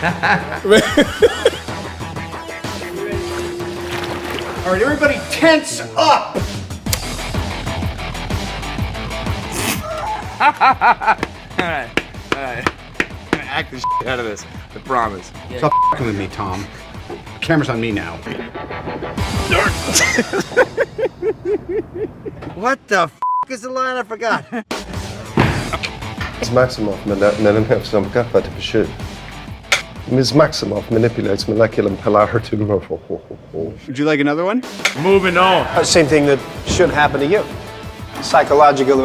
All right, everybody tense up! Alright. I'm gonna act the shit out of this, I promise. Stop f***ing with me, Tom. The camera's on me now. What the f*** is the line I forgot? Ms. Maximoff manipulates Ms. Maximoff manipulates molecular polarity. Would you like another one? Moving on. Same thing that should happen to you. Psychological,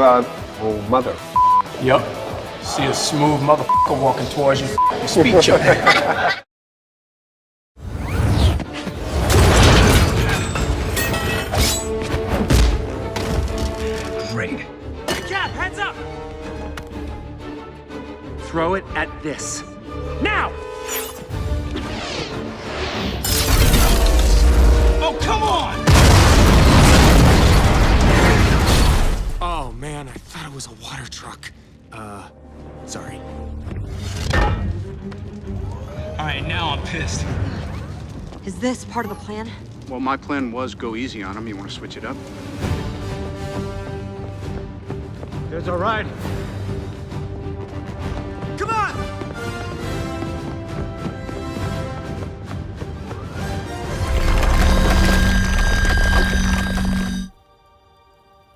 mother. Yup. See a smooth motherfucker walking towards you, you speech up. Great. Cap, heads up! Throw it at this. Now! Oh, come on! Oh, man, I thought it was a water truck. Sorry. All right, now I'm pissed. Is this part of the plan? Well, my plan was go easy on him. You want to switch it up? It's all right. Come on!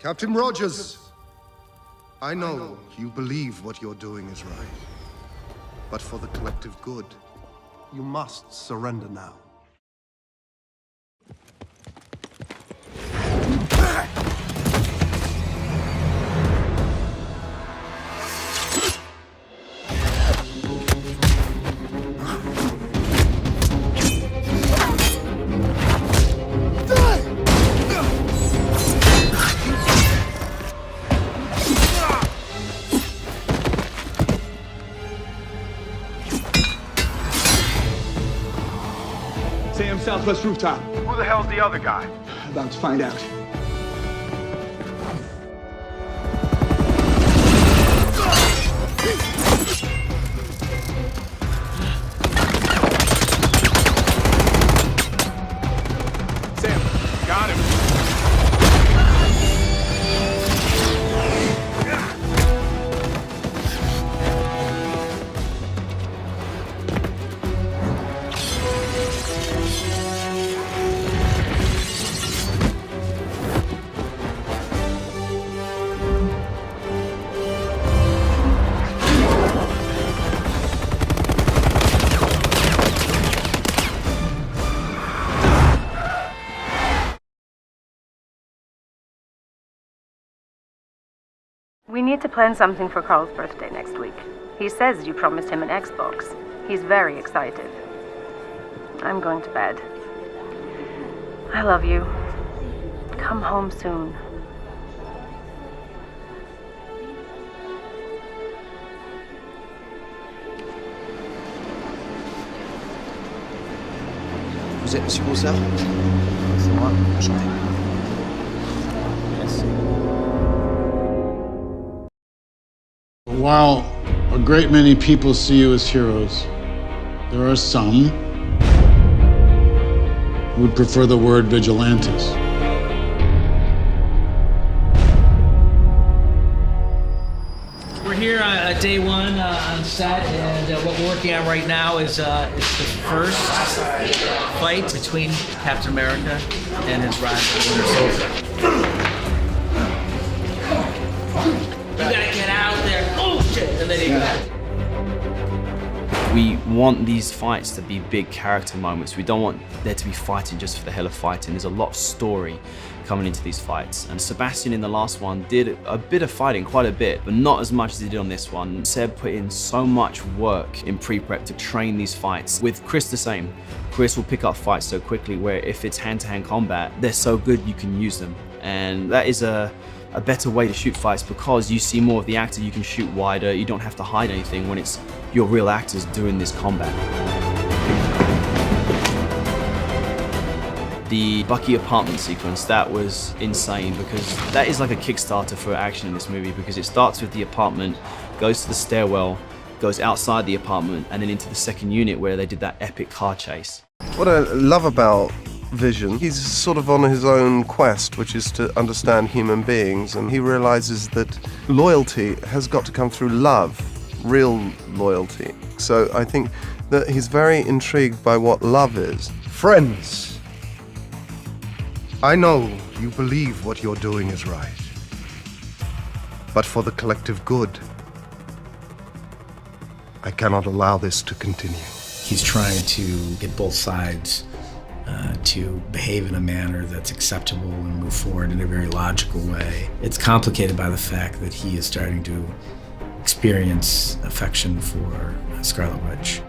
Captain Rogers, I know you believe what you're doing is right. But for the collective good, you must surrender now. Sam, southwest rooftop. Who the hell's the other guy? About to find out. Sam, got him. We need to plan something for Carl's birthday next week. He says you promised him an Xbox. He's very excited. I'm going to bed. I love you. Come home soon. Vous êtes Monsieur Broussard? C'est moi, enchanté. Yes. While a great many people see you as heroes, there are some who would prefer the word vigilantes. We're here on day one on set, and what we're working on right now is the first fight between Captain America and his rival, Winter Soldier. You gotta get out there. Oh shit! And then he goes. We want these fights to be big character moments. We don't want there to be fighting just for the hell of fighting. There's a lot of story coming into these fights. And Sebastian in the last one did a bit of fighting, quite a bit, but not as much as he did on this one. Seb put in so much work in pre-prep to train these fights. With Chris the same. Chris will pick up fights so quickly where if it's hand-to-hand combat, they're so good you can use them. And that is a better way to shoot fights because you see more of the actor, you can shoot wider, you don't have to hide anything when it's your real actors doing this combat. The Bucky apartment sequence, that was insane because that is like a Kickstarter for action in this movie because it starts with the apartment, goes to the stairwell, goes outside the apartment and then into the second unit where they did that epic car chase. What I love about Vision, he's sort of on his own quest, which is to understand human beings, and he realizes that loyalty has got to come through love, real loyalty. So I think that he's very intrigued by what love is. Friends, I know you believe what you're doing is right, but for the collective good, I cannot allow this to continue. He's trying to get both sides to behave in a manner that's acceptable and move forward in a very logical way. It's complicated by the fact that he is starting to experience affection for Scarlet Witch.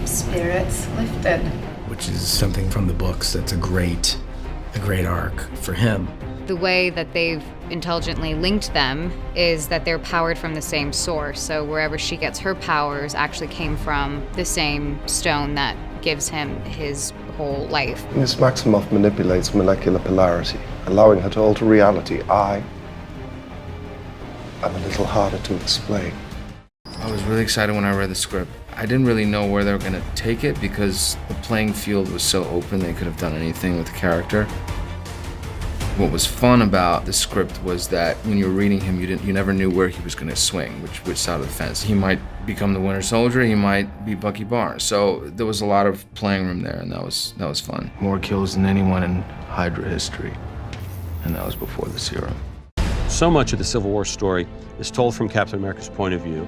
Spirits lifted. Which is something from the books that's a great arc for him. The way that they've intelligently linked them is that they're powered from the same source. So wherever she gets her powers actually came from the same stone that gives him his whole life. Miss Maximoff manipulates molecular polarity, allowing her to alter reality. I'm a little harder to explain. I was really excited when I read the script. I didn't really know where they were going to take it because the playing field was so open they could have done anything with the character. What was fun about the script was that when you were reading him, you never knew where he was going to swing, which side of the fence. He might become the Winter Soldier, he might be Bucky Barnes. So there was a lot of playing room there, and that was fun. More kills than anyone in Hydra history, and that was before the serum. So much of the Civil War story is told from Captain America's point of view.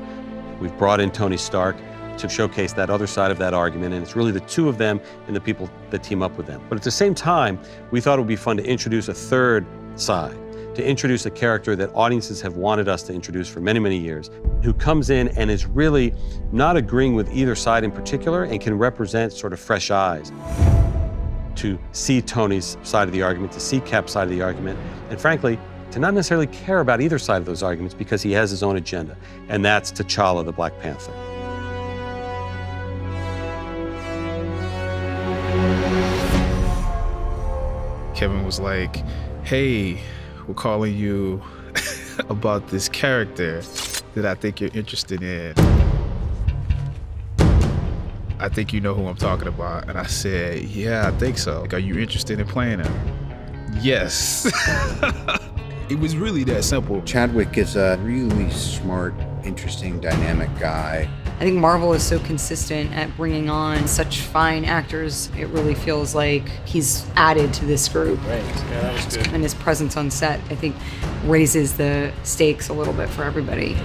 We've brought in Tony Stark to showcase that other side of that argument, and it's really the two of them and the people that team up with them. But at the same time, we thought it would be fun to introduce a third side, to introduce a character that audiences have wanted us to introduce for many, many years, who comes in and is really not agreeing with either side in particular and can represent sort of fresh eyes to see Tony's side of the argument, to see Cap's side of the argument, and frankly, to not necessarily care about either side of those arguments because he has his own agenda, and that's T'Challa, the Black Panther. Kevin was like, hey, we're calling you about this character that I think you're interested in. I think you know who I'm talking about. And I said, yeah, I think so. Like, are you interested in playing him? Yes. It was really that simple. Chadwick is a really smart, interesting, dynamic guy. I think Marvel is so consistent at bringing on such fine actors. It really feels like he's added to this group. Right, yeah, that was good. And his presence on set, I think, raises the stakes a little bit for everybody.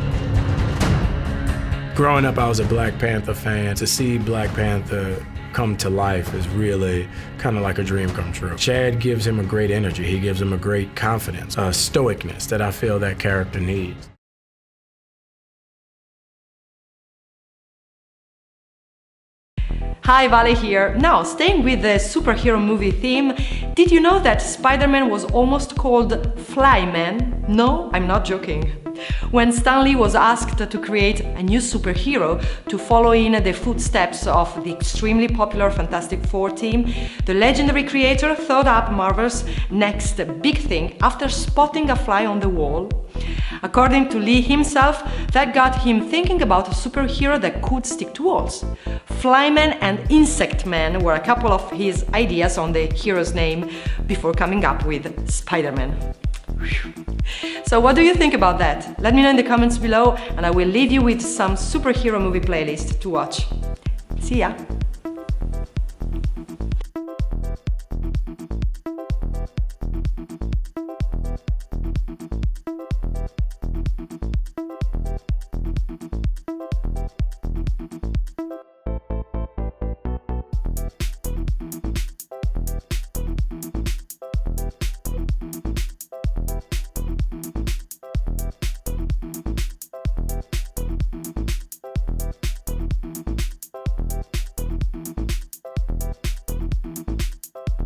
Growing up, I was a Black Panther fan. To see Black Panther come to life is really kind of like a dream come true. Chad gives him a great energy. He gives him a great confidence, a stoicness that I feel that character needs. Hi, Vale here. Now, staying with the superhero movie theme, did you know that Spider-Man was almost called Flyman? No, I'm not joking. When Stan Lee was asked to create a new superhero to follow in the footsteps of the extremely popular Fantastic Four team, the legendary creator thought up Marvel's next big thing after spotting a fly on the wall. According to Lee himself, that got him thinking about a superhero that could stick to walls. Flyman and Insect Man were a couple of his ideas on the hero's name before coming up with Spider-Man. So what do you think about that? Let me know in the comments below, and I will leave you with some superhero movie playlist to watch. See ya!